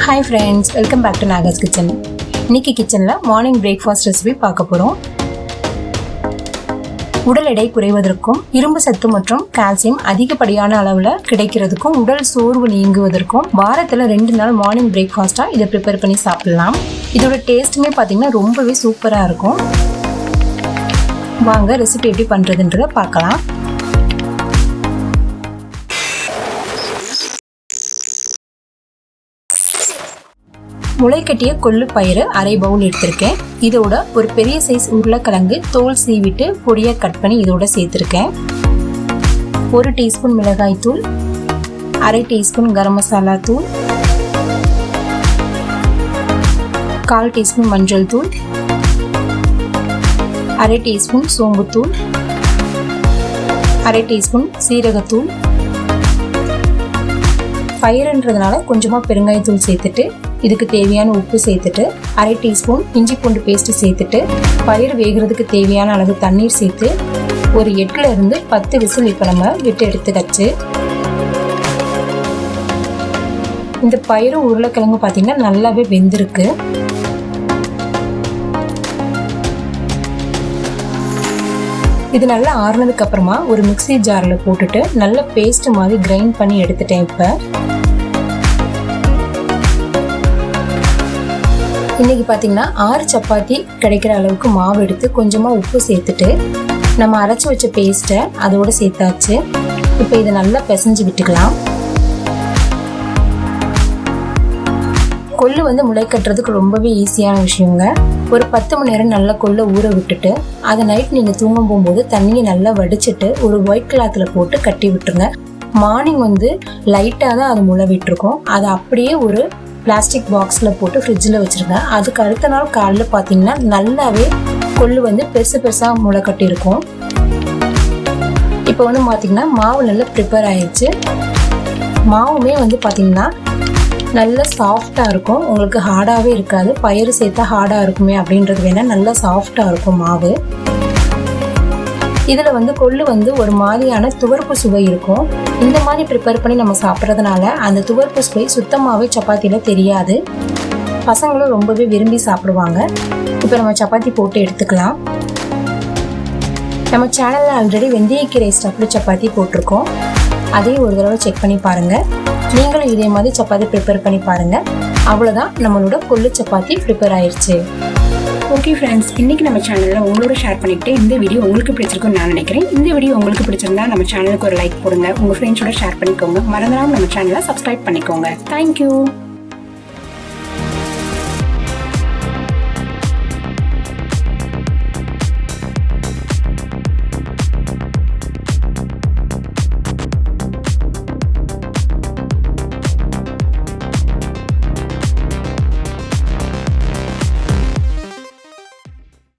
Hi friends, welcome back to Naga's Kitchen. இன்னைக்கு கிச்சன்ல morning breakfast recipe பார்க்க போறோம். உடல் எடை குறைவதற்கும் இரும்பு சத்து மற்றும் கால்சியம் அதிகப்படியான அளவுல கிடைக்கிறதுக்கும் உடல் சோர்வு நீங்குவதற்கும் வாரத்துல 2 நாள் மார்னிங் பிரேக்ஃபாஸ்டா இதை ப்ரிப்பேர் பண்ணி சாப்பிடலாம். இதோட டேஸ்ட்டுமே பாத்தீங்கன்னா ரொம்பவே சூப்பரா இருக்கும். வாங்க ரெசிபி எப்படி பண்றதுன்றத பார்க்கலாம். முளைக்கட்டிய கொள்ளு பயிறு அரை பவுல் எடுத்திருக்கேன். இதோட ஒரு பெரிய சைஸ் உருளைக்கிழங்கு தோல் சீவிட்டு பொடியா கட் பண்ணி இதோட சேர்த்திருக்கேன். 1 டீஸ்பூன் மிளகாய் தூள், அரை டீஸ்பூன் கரம் மசாலா தூள், 1/4 டீஸ்பூன் மஞ்சள் தூள், அரை டீஸ்பூன் சோம்புத்தூள், அரை டீஸ்பூன் சீரகத்தூள், பயிறுன்றதுனால கொஞ்சமா பெருங்காயத்தூள் சேர்த்துட்டு இதுக்கு தேவையான உப்பு சேர்த்துட்டு அரை டீஸ்பூன் இஞ்சி பூண்டு பேஸ்ட் சேர்த்துட்டு பயிர் வேகிறதுக்கு தேவையான அளவு தண்ணீர் சேர்த்து ஒரு 8ல இருந்து 10 விசில் இப்போ நம்ம விட்டு எடுத்துக்கச்சு. இந்த பயிரும் உருளைக்கிழங்கு பார்த்தீங்கன்னா நல்லாவே வெந்திருக்கு. இது நல்லா ஆறுனதுக்கு அப்புறமா ஒரு மிக்ஸி ஜார்ல போட்டுட்டு நல்ல பேஸ்ட் மாதிரி கிரைண்ட் பண்ணி எடுத்துட்டேன். இப்போ இன்னைக்கு பார்த்தீங்கன்னா 6 சப்பாத்தி கிடைக்கிற அளவுக்கு மாவு எடுத்து கொஞ்சமாக உப்பு சேர்த்துட்டு நம்ம அரைச்சி வச்ச பேஸ்ட்டை அதோட சேர்த்தாச்சு. இப்போ இதை நல்லா பிசைஞ்சு விட்டுக்கலாம். கொள்ளு முளை கட்டுறதுக்கு ரொம்பவே ஈஸியான விஷயங்க. ஒரு 10 மணி நேரம் நல்லா கொள்ளை ஊற விட்டுட்டு அதை நைட் நீங்கள் தூங்கும் போகும்போது தண்ணியை நல்லா வடிச்சிட்டு ஒரு ஒயிட் கிளாத்தில் போட்டு கட்டி விட்டுருங்க. மார்னிங் லைட்டாக தான் அது முளை விட்டுருக்கோம். அதை அப்படியே ஒரு பிளாஸ்டிக் பாக்ஸில் போட்டு ஃப்ரிட்ஜில் வச்சுருங்க. அதுக்கு அடுத்த நாள் காலையில் பார்த்தீங்கன்னா நல்லாவே கொள்ளு பெருசு பெருசாக முளை கட்டியிருக்கும். இப்போ பார்த்தீங்கன்னா மாவு நல்லா ப்ரிப்பேர் ஆயிடுச்சு. மாவுமே பார்த்தீங்கன்னா நல்லா சாஃப்டாக இருக்கும், உங்களுக்கு ஹார்டாகவே இருக்காது. பயிறு சேர்த்தா ஹார்டாக இருக்குமே அப்படின்றது வேணால் நல்லா சாஃப்டாக இருக்கும் மாவு. இதில் கொள்ளு ஒரு மாதிரியான துவர்ப்பு சுவை இருக்கும். இந்த மாதிரி ப்ரிப்பேர் பண்ணி நம்ம சாப்பிட்றதுனால அந்த துவர்ப்பு சுவை சுத்தமாகவே சப்பாத்தியில் தெரியாது. பசங்களும் ரொம்பவே விரும்பி சாப்பிடுவாங்க. இப்போ நம்ம சப்பாத்தி போட்டு எடுத்துக்கலாம். நம்ம சேனலில் ஆல்ரெடி வெந்தயக்கீரை ஸ்டஃப்டு சப்பாத்தி போட்டிருக்கோம். அதையும் ஒரு தடவை செக் பண்ணி பாருங்கள். நீங்களும் இதே மாதிரி சப்பாத்தி ப்ரிப்பேர் பண்ணி பாருங்கள். அவ்வளோதான், நம்மளோட கொள்ளு சப்பாத்தி ப்ரிப்பேர் ஆயிடுச்சு. ஓகே ஃப்ரெண்ட்ஸ், இன்றைக்கி நம்ம சேனலில் உங்களோட ஷேர் பண்ணிக்கிட்டு இந்த வீடியோ உங்களுக்கு பிடிச்சிருக்குன்னு நான் நினைக்கிறேன். இந்த வீடியோ உங்களுக்கு பிடிச்சிருந்தா நம்ம சேனலுக்கு ஒரு லைக் போடுங்க, உங்கள் ஃப்ரெண்ட்ஸோட ஷேர் பண்ணிக்கோங்க. மறந்துடாமல் நம்ம சேனலை சப்ஸ்கிரைப் பண்ணிக்கோங்க. தேங்க்யூ.